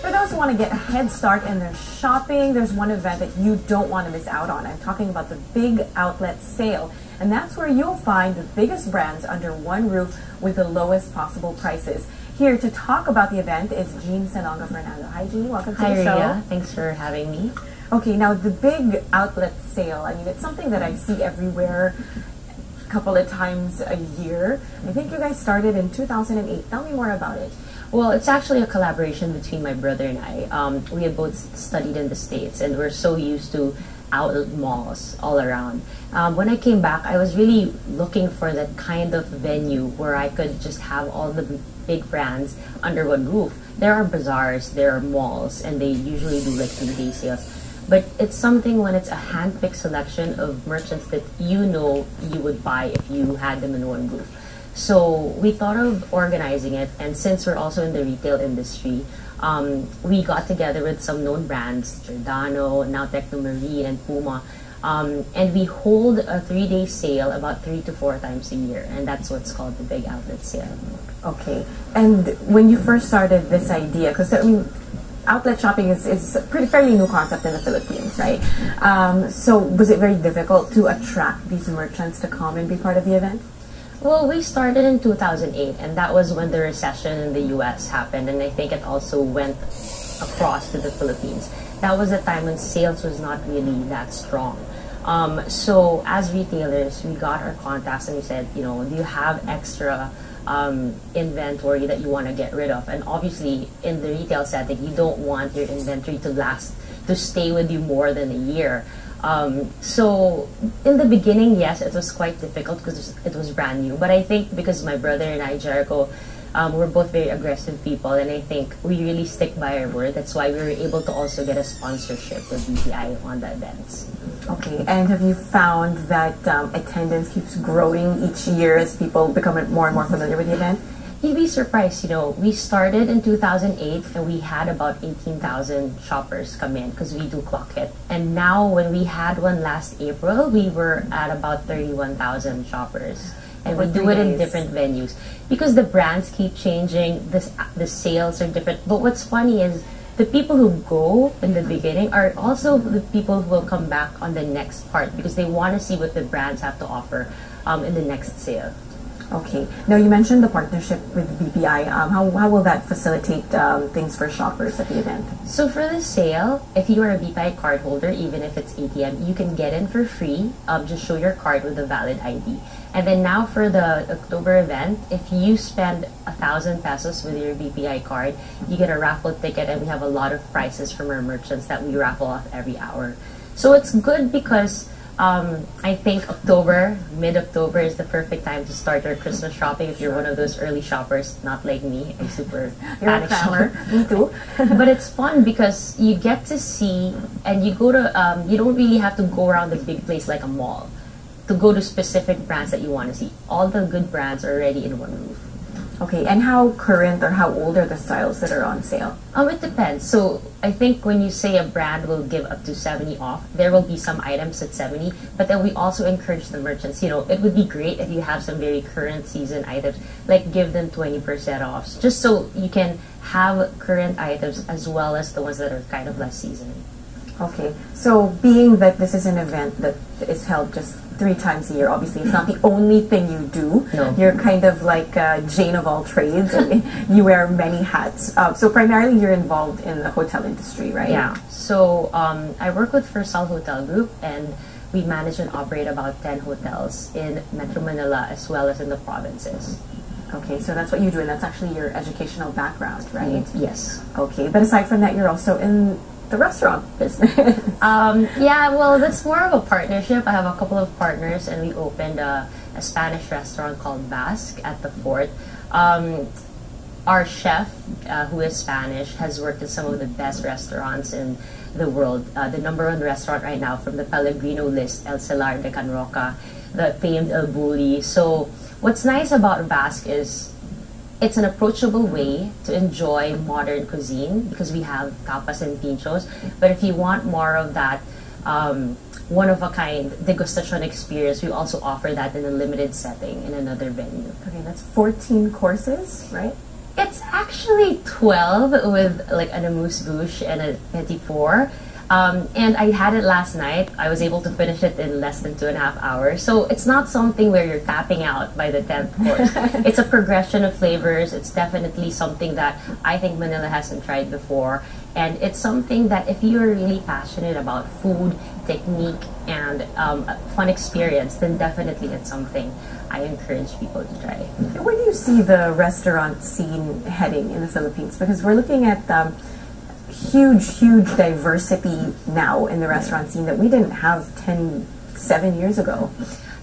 For those who want to get a head start in their shopping, there's one event that you don't want to miss out on. I'm talking about the Big Outlet Sale. And that's where you'll find the biggest brands under one roof with the lowest possible prices. Here to talk about the event is Jean Salonga Fernando. Hi, Jean. Welcome to the show. Hi, Ria. Thanks for having me. Okay, now the Big Outlet Sale, I mean, it's something that I see everywhere a couple of times a year. I think you guys started in 2008. Tell me more about it. Well, it's actually a collaboration between my brother and I. We had both studied in the States, and we're so used to outlet malls all around. When I came back, I was really looking for that kind of venue where I could just have all the big brands under one roof. There are bazaars, there are malls, and they usually do like 3-day sales. But it's something when it's a hand-picked selection of merchants that you know you would buy if you had them in one roof. So we thought of organizing it, and since we're also in the retail industry, we got together with some known brands, Giordano, now Technomarine, and Puma, and we hold a 3-day sale about 3 to 4 times a year, and that's what's called the Big Outlet Sale. Okay, and when you first started this idea, because I mean, outlet shopping is a fairly new concept in the Philippines, right? So was it very difficult to attract these merchants to come and be part of the event? Well, we started in 2008, and that was when the recession in the US happened, and I think it also went across to the Philippines. That was a time when sales was not really that strong. So as retailers, we got our contacts and we said, you know, do you have extra inventory that you want to get rid of? And obviously, in the retail setting, you don't want your inventory to stay with you more than a year. So in the beginning, yes, it was quite difficult because it was brand new. But I think because my brother and I, Jericho, we're both very aggressive people, and I think we really stick by our word. That's why we were able to also get a sponsorship with BPI on the events. Okay, and have you found that attendance keeps growing each year as people become more and more familiar with the event? You'd be surprised, you know, we started in 2008 and we had about 18,000 shoppers come in because we do clock hit. And now when we had one last April, we were at about 31,000 shoppers. And we do it in different venues because the brands keep changing, the sales are different. But what's funny is the people who go in the beginning are also the people who will come back on the next part because they want to see what the brands have to offer in the next sale. Okay. Now you mentioned the partnership with BPI. How will that facilitate things for shoppers at the event? So for the sale, if you are a BPI card holder, even if it's ATM, you can get in for free. Just show your card with a valid ID. And then now for the October event, if you spend 1,000 pesos with your BPI card, you get a raffle ticket, and we have a lot of prizes from our merchants that we raffle off every hour. So it's good because I think mid-October is the perfect time to start your Christmas shopping if you're one of those early shoppers, not like me. I'm super panic shopper. Me too. But it's fun because you get to see, and you go to, you don't really have to go around the big place like a mall to go to specific brands that you want to see. All the good brands are already in one roof. Okay, and how current or how old are the styles that are on sale? It depends. So I think when you say a brand will give up to 70 off, there will be some items at 70, but then we also encourage the merchants, you know, it would be great if you have some very current season items, like give them 20% off, just so you can have current items as well as the ones that are kind of less season. Okay, so being that this is an event that is held just 3 times a year, obviously it's not the only thing you do. No. You're kind of like Jane of all trades, and you wear many hats. So primarily you're involved in the hotel industry, right? Yeah, so I work with Fursal Hotel Group, and we manage and operate about 10 hotels in Metro Manila as well as in the provinces. Okay, so that's what you do, and that's actually your educational background, right? Yes. Okay, but aside from that, you're also in the restaurant business. Yeah, well, that's more of a partnership. I have a couple of partners, and we opened a Spanish restaurant called Basque at the Fort. Our chef, who is Spanish, has worked at some of the best restaurants in the world. The #1 restaurant right now from the Pellegrino list, El Celar de Can Roca, the famed El Bulli. So what's nice about Basque is it's an approachable way to enjoy modern cuisine because we have tapas and pinchos. But if you want more of that one-of-a-kind degustation experience. We also offer that in a limited setting in another venue. Okay, that's 14 courses, right? It's actually 12 with like an amuse-bouche and a petit four. And I had it last night. I was able to finish it in less than 2.5 hours. So it's not something where you're tapping out by the 10th course. It's a progression of flavors. It's definitely something that I think Manila hasn't tried before. And it's something that if you're really passionate about food, technique, and a fun experience, then definitely it's something I encourage people to try. Where do you see the restaurant scene heading in the Philippines? Because we're looking at huge diversity now in the restaurant scene that we didn't have 7 years ago.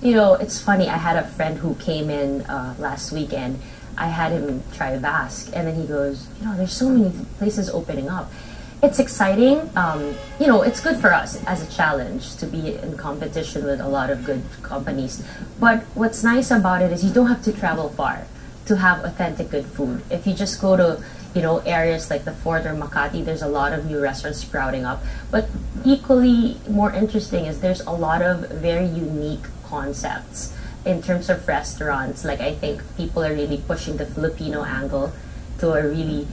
You know, it's funny. I had a friend who came in last weekend. I had him try Basque, and then he goes, you know, there's so many places opening up. It's exciting. You know, it's good for us as a challenge to be in competition with a lot of good companies. But what's nice about it is you don't have to travel far to have authentic good food. If you just go to, you know, areas like the Fort or Makati, there's a lot of new restaurants sprouting up. But equally more interesting is there's a lot of very unique concepts in terms of restaurants. Like, I think people are really pushing the Filipino angle to a really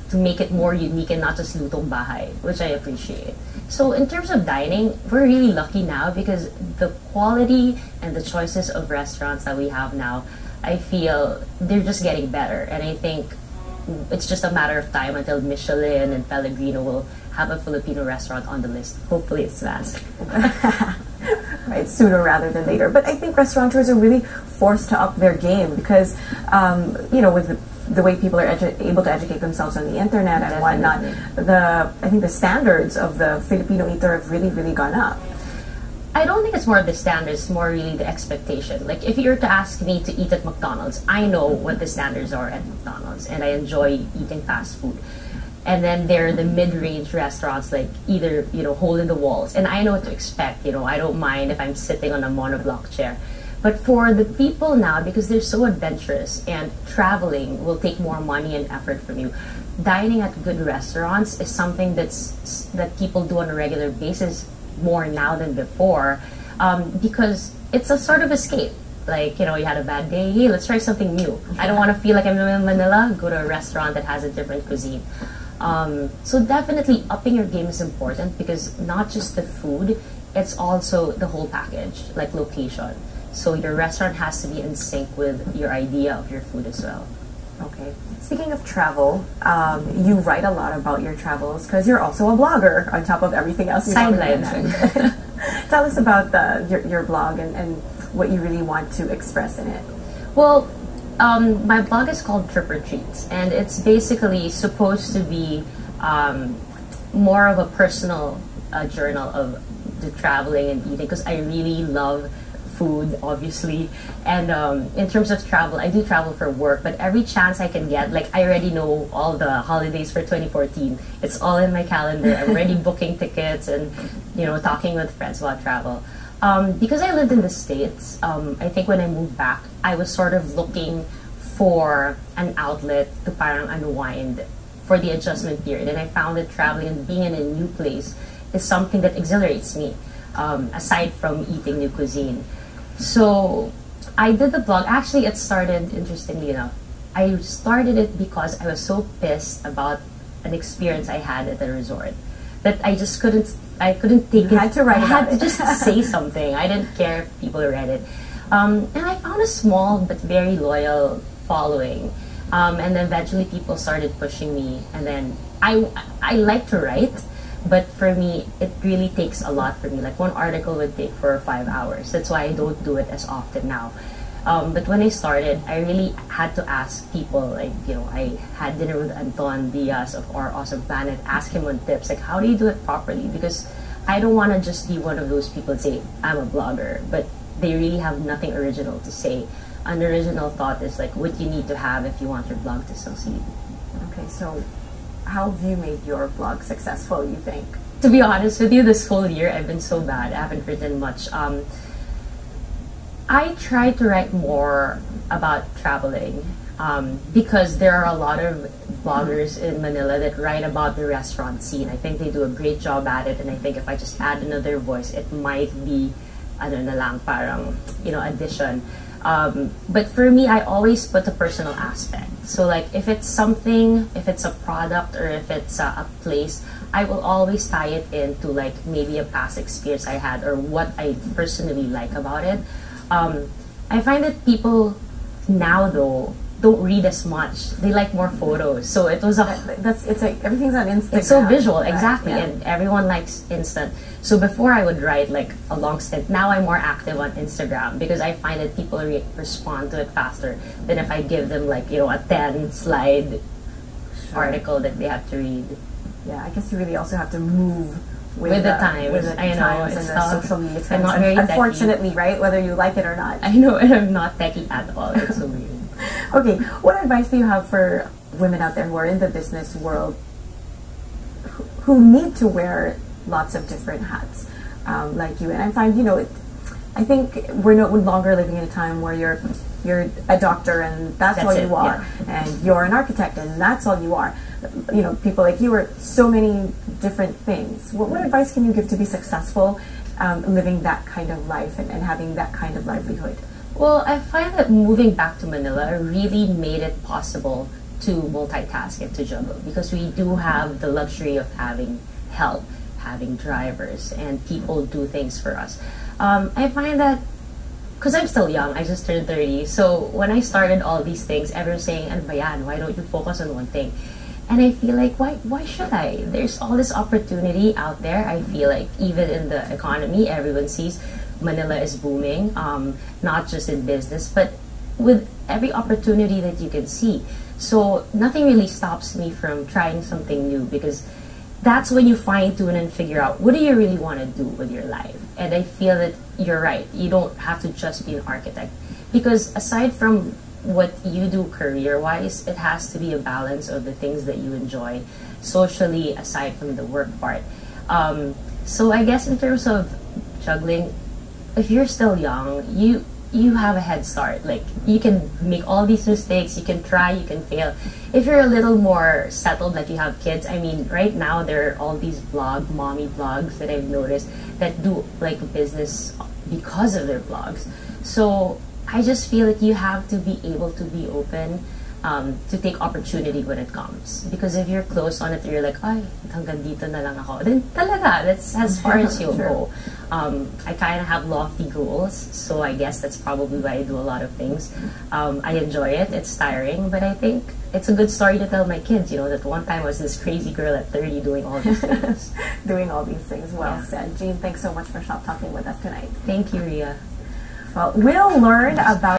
to make it more unique and not just lutong bahay, which I appreciate. So in terms of dining, we're really lucky now because the quality and the choices of restaurants that we have now, I feel they're just getting better. And I think it's just a matter of time until Michelin and Pellegrino will have a Filipino restaurant on the list. Hopefully it's fast. Right, sooner rather than later. But I think restaurateurs are really forced to up their game because, you know, with the way people are able to educate themselves on the internet and whatnot, I think the standards of the Filipino eater have really gone up. I don't think it's more of the standards, it's more really the expectation. Like, if you were to ask me to eat at McDonald's, I know what the standards are at McDonald's, and I enjoy eating fast food. And then there are the mid-range restaurants, like either, you know, hole in the walls, and I know what to expect. You know, I don't mind if I'm sitting on a monoblock chair. But for the people now, because they're so adventurous and traveling will take more money and effort from you, dining at good restaurants is something that people do on a regular basis more now than before, because it's a sort of escape. Like, you know, you had a bad day, hey, let's try something new. I don't want to feel like I'm in Manila, go to a restaurant that has a different cuisine. So definitely upping your game is important because not just the food, it's also the whole package, like location. So your restaurant has to be in sync with your idea of your food as well. Okay. Speaking of travel, you write a lot about your travels because you're also a blogger on top of everything else you've mentioned. Tell us about your blog and what you really want to express in it. Well, my blog is called Trip or Treats, and it's basically supposed to be more of a personal journal of the traveling and eating because I really love food, obviously. And in terms of travel, I do travel for work, but every chance I can get, like I already know all the holidays for 2014. It's all in my calendar. I'm already booking tickets and, you know, talking with friends about travel. Because I lived in the States, I think when I moved back, I was sort of looking for an outlet to parang unwind for the adjustment period. And I found that traveling and being in a new place is something that exhilarates me, aside from eating new cuisine. So I did the blog. Actually, it started, interestingly enough, I started it because I was so pissed about an experience I had at the resort that I just couldn't take it. You had to write about it. I had to it. just say something. I didn't care if people read it. And I found a small but very loyal following. And then eventually people started pushing me. And then I like to write, but for me, it really takes a lot for me. Like one article would take 4 or 5 hours. That's why I don't do it as often now. But when I started, I really had to ask people, like, you know, I had dinner with Anton Diaz of Our Awesome Planet, ask him on tips, like, how do you do it properly? Because I don't want to just be one of those people that say, I'm a blogger, but they really have nothing original to say. An original thought is like what you need to have if you want your blog to succeed. Okay, so how have you made your blog successful, you think? To be honest with you, this whole year I've been so bad. I haven't written much. I try to write more about traveling. because there are a lot of bloggers in Manila that write about the restaurant scene. I think they do a great job at it, and I think if I just add another voice, it might be, ano na lang, parang, addition. But for me, I always put a personal aspect. So like, if it's something, if it's a product, or if it's a place, I will always tie it into like maybe a past experience I had, or what I personally like about it. I find that people now, though, don't read as much. They like more photos. So it was it's like everything's on Instagram. It's so visual, right? exactly, Yeah. and everyone likes instant. So before I would write like a long stint. Now I'm more active on Instagram because I find that people respond to it faster than if I give them like a 10-slide article that they have to read. Yeah, I guess you really also have to move with the times. With the I know, times it's and the social media trends. I'm not very unfortunately, right? Whether you like it or not. I know, and I'm not techie at all. It's so weird. Okay, what advice do you have for women out there who are in the business world who need to wear lots of different hats, like you? And I find, I think we're no longer living in a time where you're a doctor and that's all you are, yeah. and you're an architect and that's all you are. People like you are so many different things. What advice can you give to be successful living that kind of life and having that kind of livelihood? Well, I find that moving back to Manila really made it possible to multitask and to juggle, because we do have the luxury of having help, having drivers, and people do things for us. I find that, because I'm still young, I just turned 30, so when I started all these things, everyone's saying, ano ba yan? Why don't you focus on one thing? And I feel like, why should I? There's all this opportunity out there. I feel like even in the economy, everyone sees Manila is booming, not just in business, but with every opportunity that you can see. So nothing really stops me from trying something new, because that's when you fine tune and figure out what do you really want to do with your life. And I feel that you're right. You don't have to just be an architect, because aside from what you do career-wise, it has to be a balance of the things that you enjoy socially, aside from the work part. So I guess in terms of juggling, if you're still young, you have a head start. Like, you can make all these mistakes, you can try, you can fail. If you're a little more settled, like you have kids, I mean, right now there are all these mommy blogs that I've noticed that do like business because of their blogs. So I just feel that you have to be able to be open to take opportunity when it comes. Because if you're close on it, you're like, ay, hanggang dito na lang ako. Then talaga, that's as far as you'll go. I kind of have lofty goals, so I guess that's probably why I do a lot of things. I enjoy it, it's tiring, but I think it's a good story to tell my kids, that one time I was this crazy girl at 30 doing all these things. Doing all these things, well said. Jean, thanks so much for shop talking with us tonight. Thank you, Ria. Well, we'll learn about